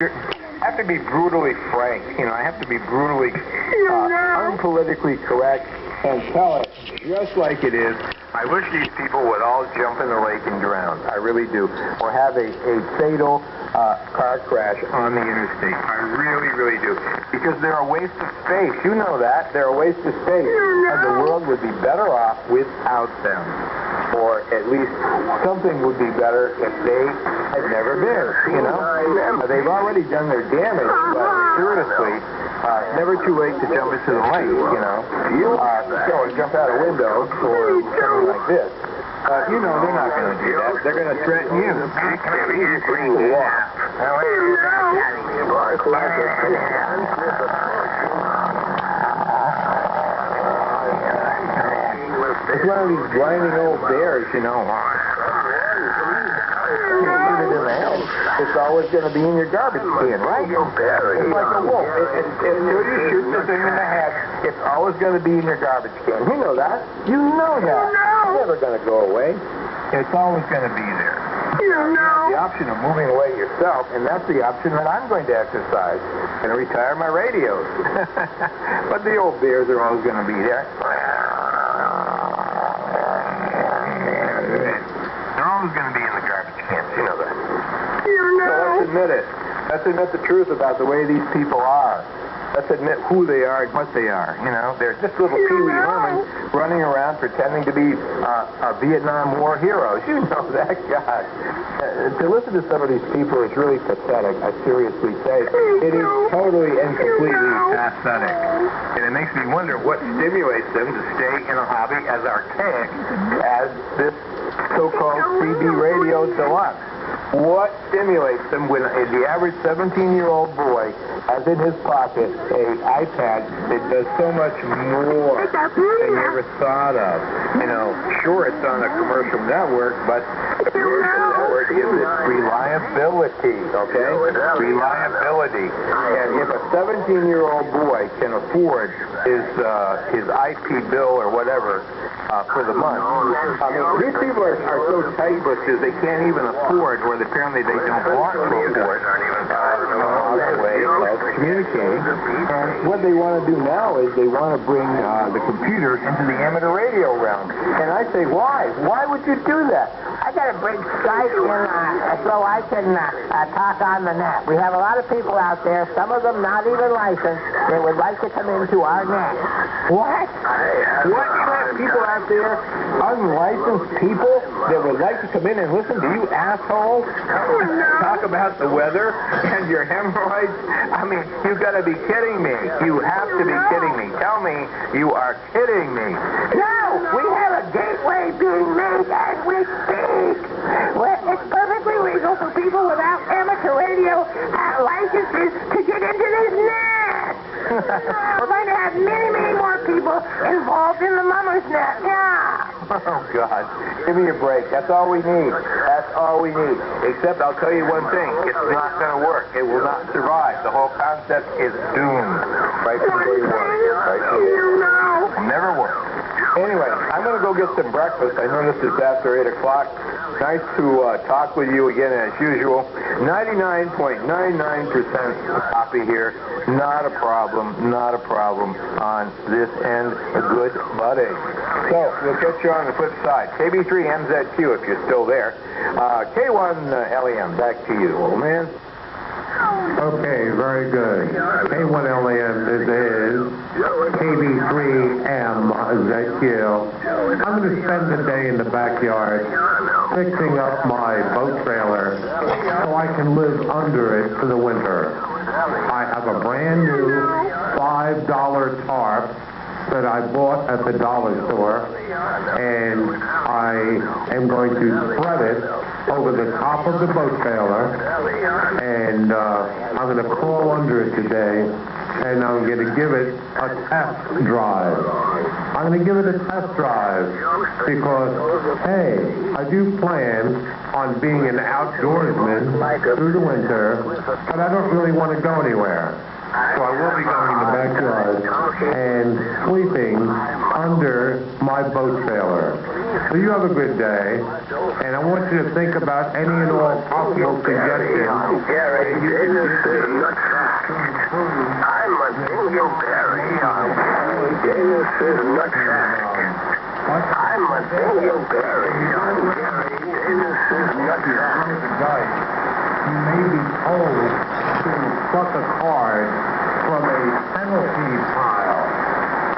I have to be brutally frank. I have to be brutally unpolitically correct and tell it just like it is. I wish these people would all jump in the lake and drown. I really do. Or have a fatal car crash on the interstate. I really, really do. Because they're a waste of space. You know that. They're a waste of space. And the world would be better off without them. Or at least something would be better if they had never been, They've already done their damage, but seriously, never too late to jump into the lake, or jump out a window or something like this. They're not going to do that. They're going to threaten you. It's one of these blinding old bears, It's always going to be in your garbage can, right? It's like a wolf. Until you shoot the thing in the head, it's always going to be in your garbage can. You know that. You know that. It's never going to go away. It's always going to be there. You have the option of moving away yourself, and that's the option that I'm going to exercise and retire my radios. But the old bears are always going to be there. They're always going to be in the garbage cans. You know that. So let's admit it. Let's admit the truth about the way these people are. Let's admit who they are and what they are. They're just little Pee-wee Hermans running around pretending to be Vietnam War heroes. You know that, God. To listen to some of these people is really pathetic, I seriously say. It is totally and completely pathetic. And it makes me wonder what stimulates them to stay in a hobby as archaic as this so-called CB radio deluxe. What stimulates them when the average 17-year-old boy has in his pocket an iPad that does so much more than you ever thought of? Sure, it's on a commercial network, but the commercial network gives it reliability, okay? Reliability. And if a 17-year-old boy can afford his IP bill or whatever for the month, these people are so tight-busted they can't even afford, or apparently they don't want to afford, other way of communicating. And what they want to do now is they want to bring the computer into the amateur radio realm. And I say, why? Why would you do that? I got to bring Skype in so I can talk on the net. We have a lot of people out there, some of them not even licensed, that would like to come into our net. What? What? You have people out there, unlicensed people, that would like to come in and listen to you assholes talk about the weather and your hemorrhoids? You've got to be kidding me. You have to be kidding me. Tell me you are kidding me. No! We have a gateway being made as we speak. It's perfectly legal for people without amateur radio licenses to get into this net. We're going to have many, many more people involved in the mummer's net. Yeah. Oh, God. Give me a break. That's all we need. That's all we need. Except I'll tell you one thing. It's not going to work. It will not survive. The whole concept is doomed. Right from day one. Right from day one. It'll never work. Anyway, I'm going to go get some breakfast. I noticed it's after 8 o'clock. Nice to talk with you again as usual. 99.99% copy here. Not a problem. Not a problem on this end. A good buddy. So, we'll catch you on the flip side. KB3MZQ if you're still there. K1LEM, back to you, old man. Okay, very good. K1LEM, this is KB3MZQ. I'm going to spend the day in the backyard fixing up my boat trailer so I can live under it for the winter. I have a brand new $5 tarp that I bought at the dollar store, and I am going to spread it over the top of the boat trailer, and I'm going to crawl under it today, and I'm going to give it a test drive. I'm going to give it a test drive because, hey, I do plan on being an outdoorsman through the winter, but I don't really want to go anywhere. So I will be going in the backyard and sleeping under my boat trailer. So you have a good day, and I want you to think about any and all possible suggestions. I'm a dingleberry on Gary Davis's nutsack. I'm a dingleberry on Gary Davis's nutsack. You may be told to pluck a card from a penalty pile.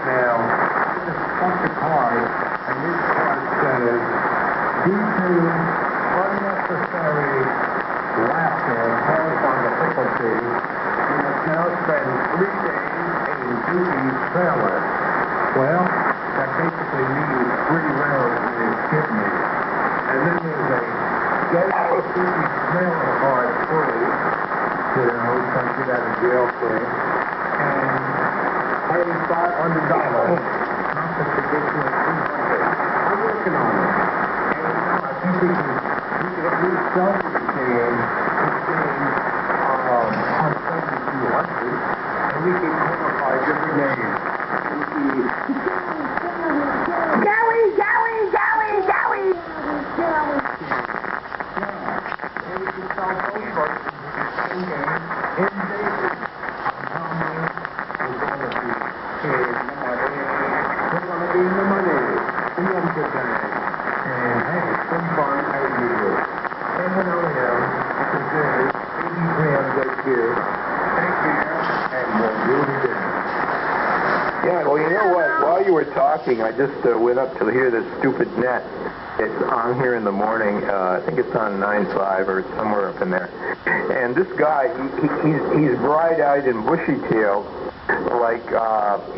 Now, I just plucked a card, and this card says, due to unnecessary laughter caused by the faculty, you must now spend 3 days in Doobie's trailer. Well, that basically means 3 rounds with kidney. And then there's a get out of Doobie's trailer card free, don't get out of jail free, and pay $500, not the traditional $300. I'm working on it. And I think we can at least sell the machine on 7,200, and we can qualify different names. Joey, Joey, Joey, Joey! And we can sell both versions of the same game in Vegas. We're going to be in the money. We have a good day. And hey, some fun as usual. K1LEM and KB3MZQ. Thank you, and we'll do it again. Yeah, well, you know what? While you were talking, I just went up to hear this stupid net. It's on here in the morning. I think it's on 9.5 or somewhere up in there. And this guy, he's bright-eyed and bushy-tailed. Like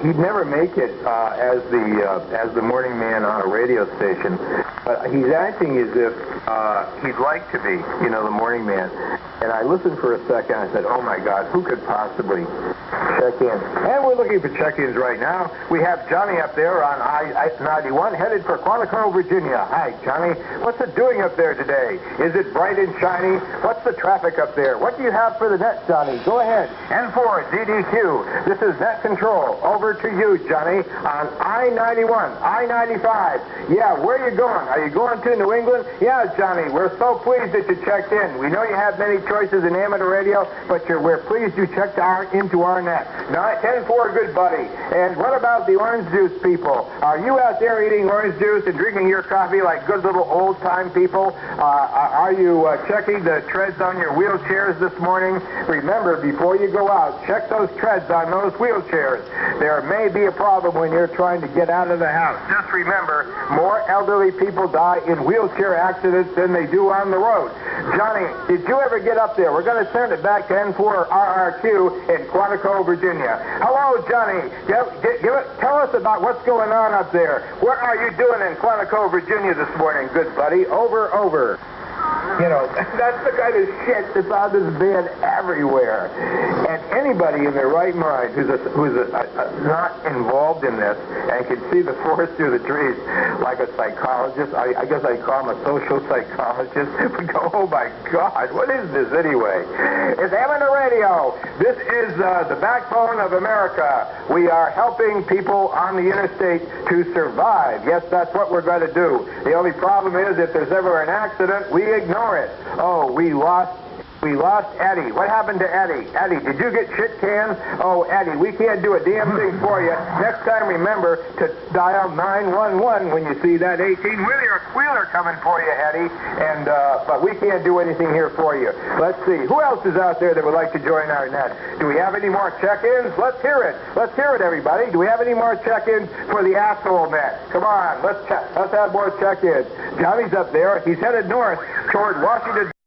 he'd never make it as the morning man on a radio station, but he's acting as if he'd like to be, the morning man. And I listened for a second. I said, "Oh my God, who could possibly check in?" And we're looking for check-ins right now. We have Johnny up there on I-91, headed for Quantico, Virginia. Hi, Johnny. What's it doing up there today? Is it bright and shiny? What's the traffic up there? What do you have for the net, Johnny? Go ahead. N4 DDQ. This is net control. Over to you, Johnny, on I-91, I-95. Yeah, where are you going? Are you going to New England? Yeah, Johnny, we're so pleased that you checked in. We know you have many choices in amateur radio, but we're pleased you checked into our net. 10-4, good buddy. And what about the orange juice people? Are you out there eating orange juice and drinking your coffee like good little old-time people? Are you checking the treads on your wheelchairs this morning? Remember, before you go out, check those treads on those wheelchairs. There may be a problem when you're trying to get out of the house. Just remember, more elderly people die in wheelchair accidents than they do on the road. Johnny, did you ever get up there? We're going to send it back to N4 RRQ in Quantico, Virginia. Hello, Johnny. Tell us about what's going on up there. What are you doing in Quantico, Virginia this morning, good buddy? Over. That's the kind of shit that's on this band everywhere. And anybody in their right mind who's not involved in this and can see the forest through the trees, like a psychologist, I guess I'd call him a social psychologist, would go, oh my God, what is this anyway? It's amateur radio. This is the backbone of America. We are helping people on the interstate to survive. Yes, that's what we're going to do. The only problem is if there's ever an accident, we ignore it. Oh, we lost Eddie. What happened to Eddie? Eddie, did you get shit canned? Oh, Eddie, we can't do a damn thing for you. Next time, remember to dial 911 when you see that 18-wheeler coming for you, Eddie. And but we can't do anything here for you. Let's see. Who else is out there that would like to join our net? Do we have any more check-ins? Let's hear it. Let's hear it, everybody. Do we have any more check-ins for the asshole net? Come on, let's have more check-ins. Johnny's up there. He's headed north toward Washington.